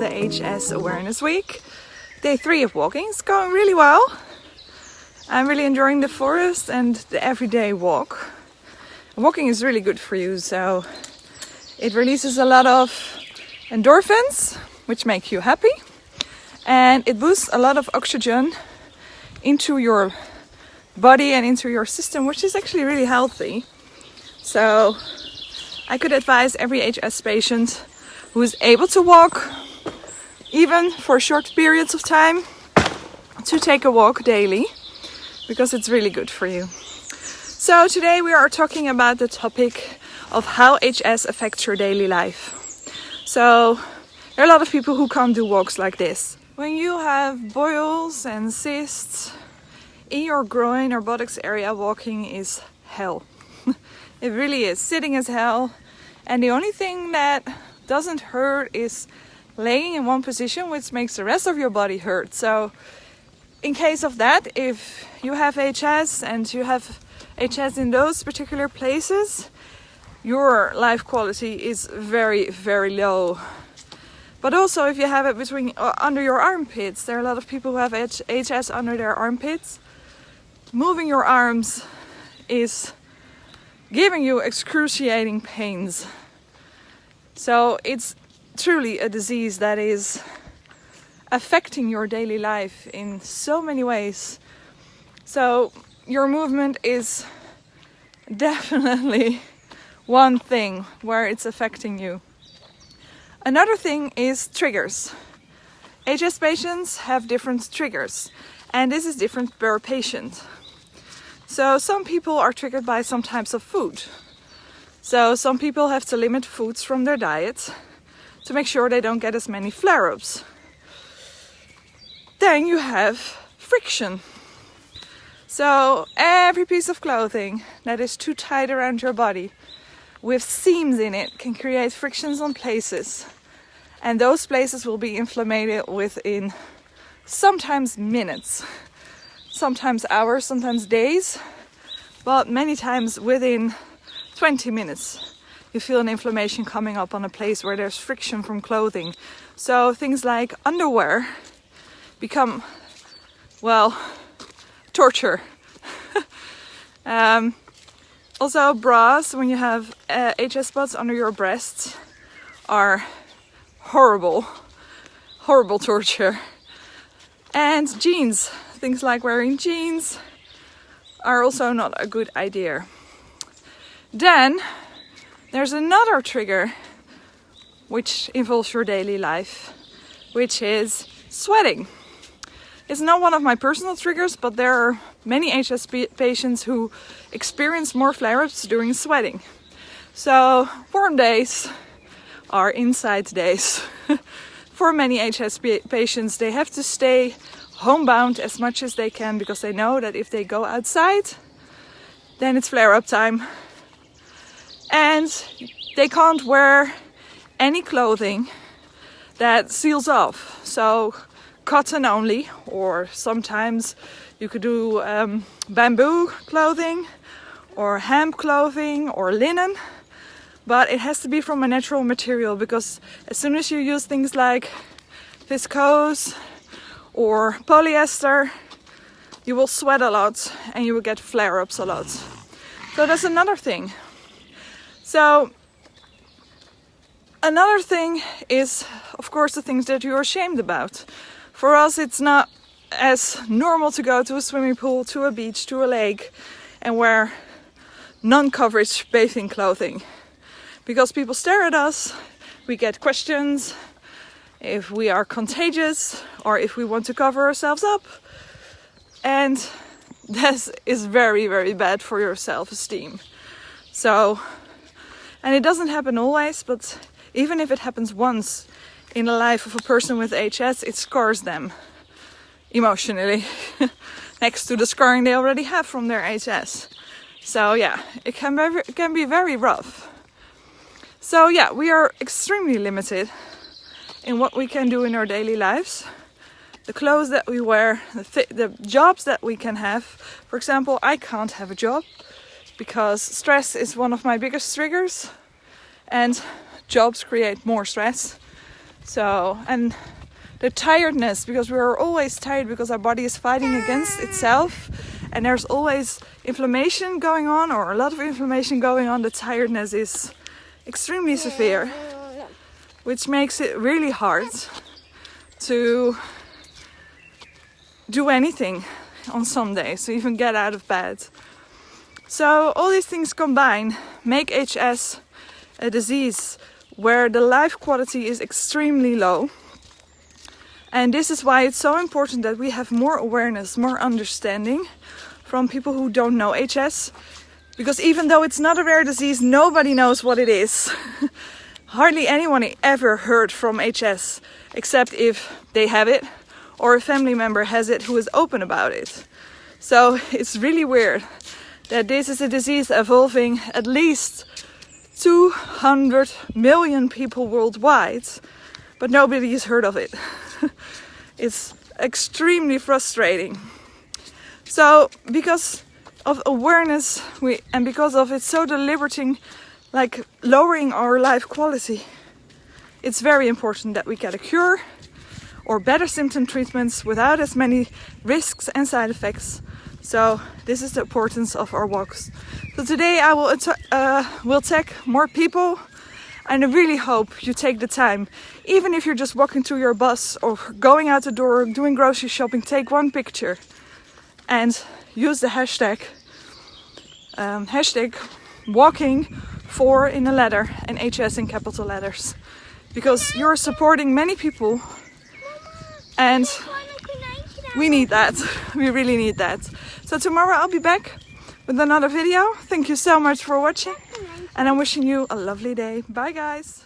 the HS Awareness Week. Day 3 of walking. It's going really well. I'm really enjoying the forest and the everyday walk. Walking is really good for you, so it releases a lot of endorphins, which make you happy, and it boosts a lot of oxygen into your body and into your system, which is actually really healthy. So I could advise every HS patient who is able to walk, even for short periods of time, to take a walk daily, because it's really good for you. So today we are talking about the topic of how HS affects your daily life. So there are a lot of people who can't do walks like this. When you have boils and cysts in your groin or buttocks area, walking is hell. It really is. Sitting is hell. And the only thing that doesn't hurt is laying in one position, which makes the rest of your body hurt. So in case of that, if you have HS and you have HS in those particular places, your life quality is very, very low. But also if you have it between under your armpits, there are a lot of people who have HS under their armpits. Moving your arms is giving you excruciating pains. So it's truly a disease that is affecting your daily life in so many ways. So your movement is definitely one thing where it's affecting you. Another thing is triggers. HS patients have different triggers, and this is different per patient. So some people are triggered by some types of food. So some people have to limit foods from their diet to make sure they don't get as many flare-ups. Then you have friction. So every piece of clothing that is too tight around your body with seams in it can create frictions on places. And those places will be inflamed within sometimes minutes, sometimes hours, sometimes days, but many times within 20 minutes you feel an inflammation coming up on a place where there's friction from clothing. So things like underwear become, well, torture. Also bras, when you have HS spots under your breasts, are horrible torture. And jeans, things like wearing jeans are also not a good idea. Then there's another trigger which involves your daily life, which is sweating. It's not one of my personal triggers, but there are many HS patients who experience more flare-ups during sweating. So warm days are inside days. For many HS patients, they have to stay homebound as much as they can, because they know that if they go outside, then it's flare-up time. And they can't wear any clothing that seals off. So cotton only, or sometimes you could do bamboo clothing or hemp clothing or linen, but it has to be from a natural material, because as soon as you use things like viscose or polyester, you will sweat a lot and you will get flare-ups a lot. So that's another thing. So another thing is, of course, the things that you're ashamed about. For us, it's not as normal to go to a swimming pool, to a beach, to a lake and wear non-coverage bathing clothing, because people stare at us, we get questions if we are contagious or if we want to cover ourselves up, and this is very, very bad for your self-esteem. So, and it doesn't happen always, but even if it happens once in the life of a person with HS, it scars them emotionally next to the scarring they already have from their HS. So yeah, it can be very rough. So yeah, we are extremely limited in what we can do in our daily lives. The clothes that we wear, the jobs that we can have. For example, I can't have a job because stress is one of my biggest triggers, and jobs create more stress. So, and the tiredness, because we are always tired because our body is fighting against itself, and there's always inflammation going on, or a lot of inflammation going on. The tiredness is extremely severe, which makes it really hard to do anything on some days, to even get out of bed. So all these things combined make HS a disease where the life quality is extremely low. And this is why it's so important that we have more awareness, more understanding from people who don't know HS. Because even though it's not a rare disease, nobody knows what it is. Hardly anyone ever heard from HS, except if they have it or a family member has it who is open about it. So it's really weird that this is a disease involving at least 200 million people worldwide, but nobody has heard of it. It's extremely frustrating. So because of awareness and because of it so deliberating, like lowering our life quality, it's very important that we get a cure or better symptom treatments without as many risks and side effects. So this is the importance of our walks. So today I will tag more people, and I really hope you take the time, even if you're just walking to your bus or going out the door, doing grocery shopping, take one picture and use the hashtag walking 4 in a letter and HS in capital letters, because you're supporting many people and we need that. We really need that. So tomorrow I'll be back with another video. Thank you so much for watching, and I'm wishing you a lovely day. Bye guys.